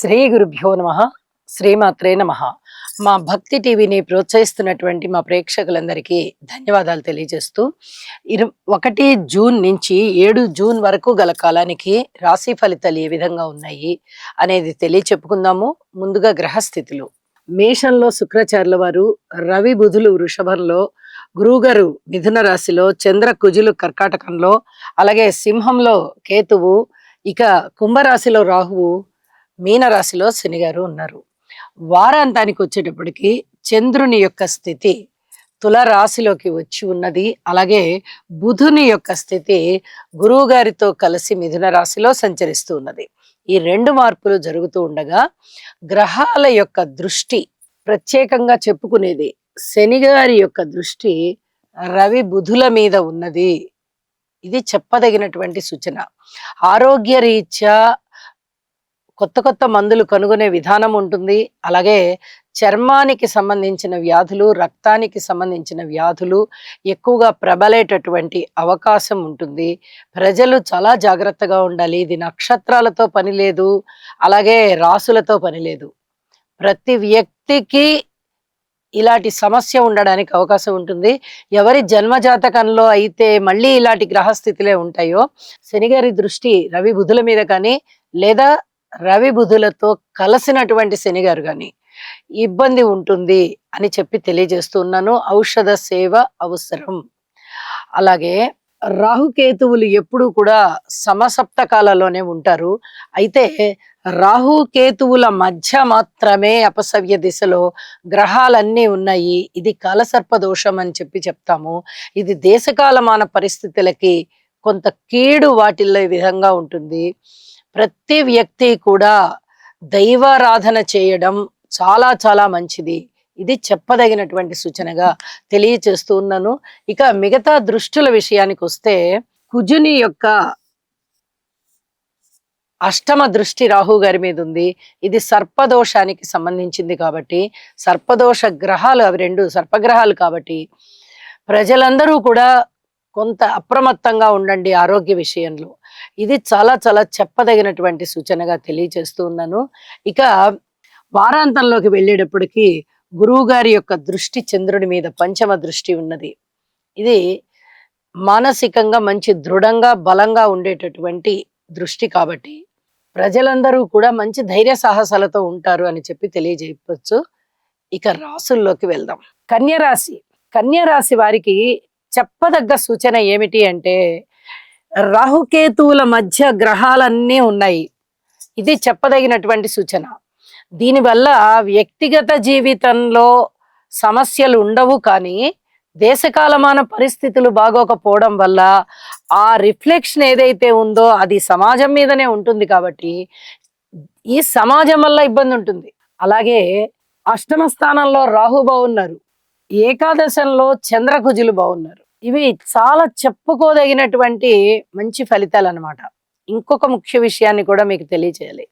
శ్రీ గురుభ్యో నమ. శ్రీమాత్రే నమ. మా భక్తి టీవీని ప్రోత్సహిస్తున్నటువంటి మా ప్రేక్షకులందరికీ ధన్యవాదాలు తెలియజేస్తూ 1 జూన్ నుంచి 7 జూన్ వరకు గల కాలానికి రాశి ఫలితాలు ఏ విధంగా ఉన్నాయి అనేది తెలియచెప్పుకుందాము. ముందుగా గ్రహస్థితులు. మేషంలో శుక్రాచార్యుల వారు, రవి బుధులు వృషభంలో, గురువుగారు మిథున రాశిలో, చంద్ర కుజులు కర్కాటకంలో, అలాగే సింహంలో కేతువు, ఇక కుంభరాశిలో రాహువు, మీనరాశిలో శనిగారు ఉన్నారు. వారాంతానికి వచ్చేటప్పటికి చంద్రుని యొక్క స్థితి తుల రాశిలోకి వచ్చి ఉన్నది. అలాగే బుధుని యొక్క స్థితి గురువు గారితో కలిసి మిథున రాశిలో సంచరిస్తూ ఉన్నది. ఈ 2 మార్పులు జరుగుతూ ఉండగా గ్రహాల యొక్క దృష్టి ప్రత్యేకంగా చెప్పుకునేది శని గారి యొక్క దృష్టి రవి బుధుల మీద ఉన్నది. ఇది చెప్పదగినటువంటి సూచన. ఆరోగ్య రీత్యా కొత్త కొత్త మందులు కనుగొనే విధానం ఉంటుంది. అలాగే చర్మానికి సంబంధించిన వ్యాధులు, రక్తానికి సంబంధించిన వ్యాధులు ఎక్కువగా ప్రబలేటటువంటి అవకాశం ఉంటుంది. ప్రజలు చాలా జాగ్రత్తగా ఉండాలి. ఇది నక్షత్రాలతో పని లేదు, అలాగే రాసులతో పని లేదు. ప్రతి వ్యక్తికి ఇలాంటి సమస్య ఉండడానికి అవకాశం ఉంటుంది. ఎవరి జన్మజాతకంలో అయితే మళ్ళీ ఇలాంటి గ్రహస్థితులే ఉంటాయో, శనిగారి దృష్టి రవి బుధుల మీద కానీ, లేదా రవి బుధులతో కలిసినటువంటి శనిగారు కానీ ఇబ్బంది ఉంటుంది అని చెప్పి తెలియజేస్తున్నాను. ఔషధ సేవ అవసరం. అలాగే రాహుకేతువులు ఎప్పుడు కూడా సమసప్తకాలలోనే ఉంటారు. అయితే రాహుకేతువుల మధ్య మాత్రమే అపసవ్య దిశలో గ్రహాలన్నీ ఉన్నాయి. ఇది కాలసర్ప దోషం అని చెప్పి చెప్తాము. ఇది దేశకాలమాన పరిస్థితులకి కొంత కీడు వాటిల్లో ఈ విధంగా ఉంటుంది. ప్రతి వ్యక్తి కూడా దైవారాధన చేయడం చాలా చాలా మంచిది. ఇది చెప్పదగినటువంటి సూచనగా తెలియచేస్తూ ఉన్నాను. ఇక మిగతా దృష్టుల విషయానికి వస్తే, కుజుని యొక్క అష్టమ దృష్టి రాహు గారి మీద ఉంది. ఇది సర్పదోషానికి సంబంధించింది కాబట్టి, సర్పదోష గ్రహాలు అవి 2 సర్పగ్రహాలు కాబట్టి ప్రజలందరూ కూడా కొంత అప్రమత్తంగా ఉండండి ఆరోగ్య విషయంలో. ఇది చాలా చాలా చెప్పదగినటువంటి సూచనగా తెలియజేస్తూ ఉన్నాను. ఇక వారాంతంలోకి వెళ్ళేటప్పటికి గురువు గారి యొక్క దృష్టి చంద్రుడి మీద పంచమ దృష్టి ఉన్నది. ఇది మానసికంగా మంచి దృఢంగా బలంగా ఉండేటటువంటి దృష్టి కాబట్టి ప్రజలందరూ కూడా మంచి ధైర్య సాహసాలతో ఉంటారు అని చెప్పి తెలియజేయవచ్చు. ఇక రాసుల్లోకి వెళ్దాం. కన్యరాశి. కన్యరాశి వారికి చెప్పదగ్గ సూచన ఏమిటి అంటే, రాహుకేతువుల మధ్య గ్రహాలన్నీ ఉన్నాయి. ఇది చెప్పదగినటువంటి సూచన. దీనివల్ల వ్యక్తిగత జీవితంలో సమస్యలు ఉండవు, కానీ దేశకాలమాన పరిస్థితులు బాగోకపోవడం వల్ల ఆ రిఫ్లెక్షన్ ఏదైతే ఉందో అది సమాజం మీదనే ఉంటుంది. కాబట్టి ఈ సమాజం వల్ల ఇబ్బంది ఉంటుంది. అలాగే అష్టమ స్థానంలో రాహు బాగున్నారు, ఏకాదశంలో చంద్రకుజులు బాగున్నారు. ఇవి చాలా చెప్పుకోదగినటువంటి మంచి ఫలితాలు అన్నమాట. ఇంకొక ముఖ్య విషయాన్ని కూడా మీకు తెలియచేయాలి.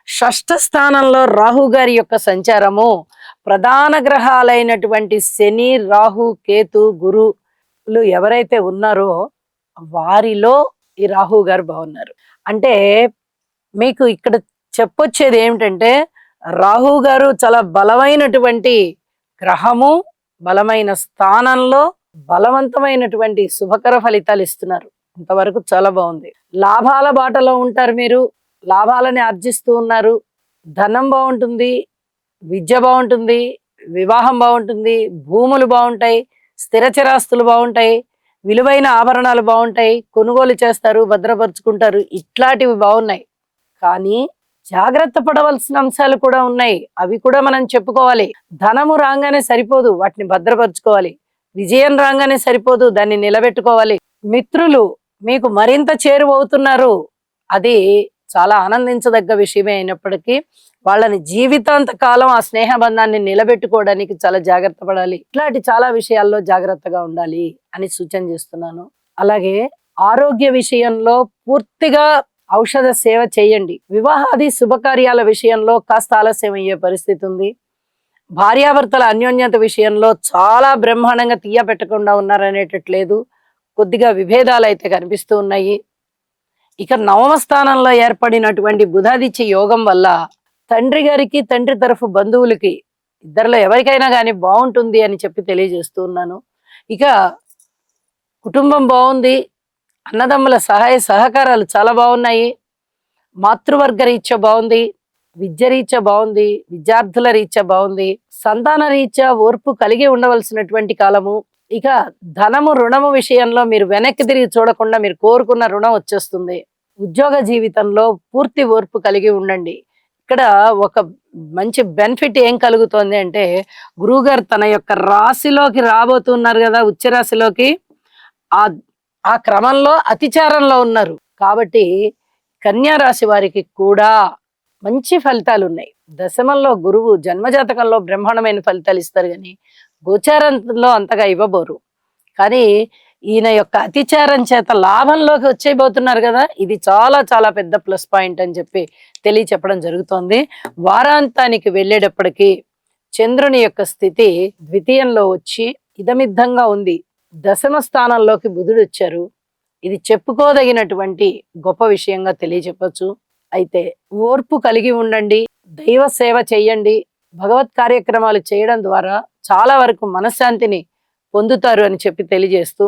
షష్ఠ స్థానంలో రాహు గారి యొక్క సంచారము ప్రధాన గ్రహాలైనటువంటి శని, రాహు, కేతు, గురువులు ఎవరైతే ఉన్నారో వారిలో ఈ రాహు గారు బాగున్నారు. అంటే మీకు ఇక్కడ చెప్పొచ్చేది ఏమిటంటే, రాహు గారు చాలా బలమైనటువంటి గ్రహము, బలమైన స్థానంలో బలవంతమైనటువంటి శుభకర ఫలితాలు ఇస్తున్నారు. ఇంతవరకు చాలా బాగుంది. లాభాల బాటలో ఉంటారు, మీరు లాభాలని ఆర్జిస్తూ ఉన్నారు. ధనం బాగుంటుంది, విద్య బాగుంటుంది, వివాహం బాగుంటుంది, భూములు బాగుంటాయి, స్థిరచరాస్తులు బాగుంటాయి, విలువైన ఆభరణాలు బాగుంటాయి, కొనుగోలు చేస్తారు, భద్రపరుచుకుంటారు. ఇట్లాంటివి బాగున్నాయి. కానీ జాగ్రత్త పడవలసిన అంశాలు కూడా ఉన్నాయి. అవి కూడా మనం చెప్పుకోవాలి. ధనము రాగానే సరిపోదు, వాటిని భద్రపరుచుకోవాలి. విజయం రాగానే సరిపోదు, దాన్ని నిలబెట్టుకోవాలి. మిత్రులు మీకు మరింత చేరువవుతున్నారు. అది చాలా ఆనందించదగ్గ విషయమే అయినప్పటికీ వాళ్ళని జీవితాంత కాలం ఆ స్నేహ బంధాన్ని నిలబెట్టుకోవడానికి చాలా జాగ్రత్త పడాలి. ఇట్లాంటి చాలా విషయాల్లో జాగ్రత్తగా ఉండాలి అని సూచన చేస్తున్నాను. అలాగే ఆరోగ్య విషయంలో పూర్తిగా ఔషధ సేవ చేయండి. వివాహాది శుభకార్యాల విషయంలో కాస్త ఆలస్యం అయ్యే పరిస్థితి ఉంది. భార్యాభర్తల అన్యోన్యత విషయంలో చాలా బ్రహ్మాండంగా తీయ పెట్టకుండా ఉన్నారనేటట్లేదు. కొద్దిగా విభేదాలు అయితే కనిపిస్తూ ఉన్నాయి. ఇక 9వ స్థానంలో ఏర్పడినటువంటి బుధాదిత్య యోగం వల్ల తండ్రి గారికి తండ్రి తరఫు బంధువులకి ఇద్దరిలో ఎవరికైనా కానీ బాగుంటుంది అని చెప్పి తెలియజేస్తూ ఉన్నాను. ఇక కుటుంబం బాగుంది, అన్నదమ్ముల సహాయ సహకారాలు చాలా బాగున్నాయి, మాతృవర్గ రీత్యా బాగుంది, విద్య రీత్యా బాగుంది, విద్యార్థుల రీత్యా బాగుంది, సంతాన రీత్యా ఓర్పు కలిగి ఉండవలసినటువంటి కాలము. ఇక ధనము రుణము విషయంలో మీరు వెనక్కి తిరిగి చూడకుండా మీరు కోరుకున్న రుణం వచ్చేస్తుంది. ఉద్యోగ జీవితంలో పూర్తి ఓర్పు కలిగి ఉండండి. ఇక్కడ ఒక మంచి బెనిఫిట్ ఏం కలుగుతోంది అంటే, గురువుగారు తన యొక్క రాశిలోకి రాబోతున్నారు కదా, ఉచ్చ రాశిలోకి. ఆ ఆ క్రమంలో అతిచారంలో ఉన్నారు కాబట్టి కన్యా రాశి వారికి కూడా మంచి ఫలితాలు ఉన్నాయి. దశమంలో గురువు జన్మజాతకంలో బ్రహ్మాండమైన ఫలితాలు ఇస్తారు, కానీ గోచారంలో అంతగా ఇవ్వబోరు. కానీ ఈయన యొక్క అతిచారం చేత లాభంలోకి వచ్చేయబోతున్నారు కదా, ఇది చాలా చాలా పెద్ద ప్లస్ పాయింట్ అని చెప్పి తెలియచెప్పడం జరుగుతోంది. వారాంతానికి వెళ్ళేటప్పటికి చంద్రుని యొక్క స్థితి ద్వితీయంలో వచ్చి ఇదమిద్దంగా ఉంది. దశమ స్థానంలోకి బుధుడు వచ్చారు. ఇది చెప్పుకోదగినటువంటి గొప్ప విషయంగా తెలియచెప్పచ్చు. అయితే ఓర్పు కలిగి ఉండండి, దైవ సేవ చేయండి, భగవత్ కార్యక్రమాలు చేయడం ద్వారా చాలా వరకు మనశ్శాంతిని పొందుతారు అని చెప్పి తెలియజేస్తూ,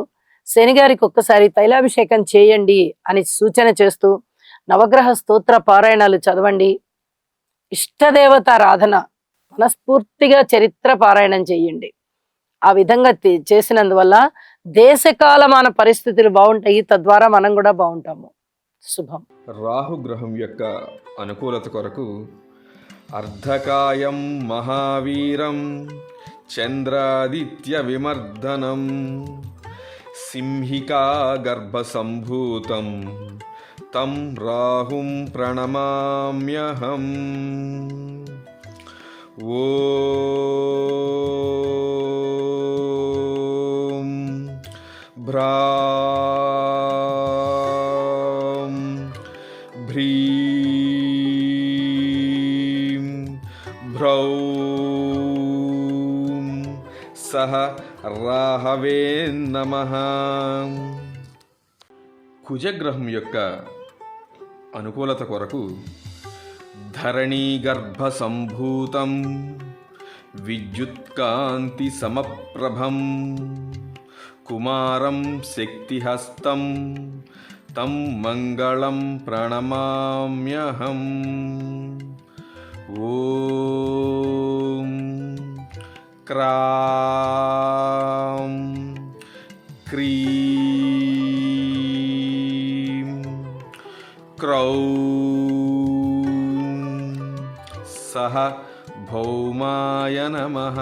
శని గారికి ఒక్కసారి తైలాభిషేకం చేయండి అని సూచన చేస్తూ, నవగ్రహ స్తోత్ర పారాయణాలు చదవండి, ఇష్టదేవతారాధన మనస్ఫూర్తిగా చరిత్ర పారాయణం చేయండి. ఆ విధంగా చేసినందువల్ల దేశకాలమాన పరిస్థితులు బాగుంటాయి, తద్వారా మనం కూడా బాగుంటాము. శుభం. రాహుగ్రహం యొక్క అనుకూలత కొరకు అర్ధకాయం మహావీరం చంద్రాదిత్య విమర్దనం సింహికా గర్భ సంభూతం తం రాహుం ప్రణమామ్యహం. ఓం భ్రాం భ్రీం భ్రౌం సహ రాహవే నమః. కుజగ్రహం యొక్క అనుకూలత కొరకు ధరణీ గర్భ సంభూతం విద్యుత్కాంతి సమప్రభం కుమారం శక్తిహస్తం తం మంగళం ప్రణమామ్యహం. ఓం క్రాం క్రీం క్రౌం సహ భౌమాయ నమః.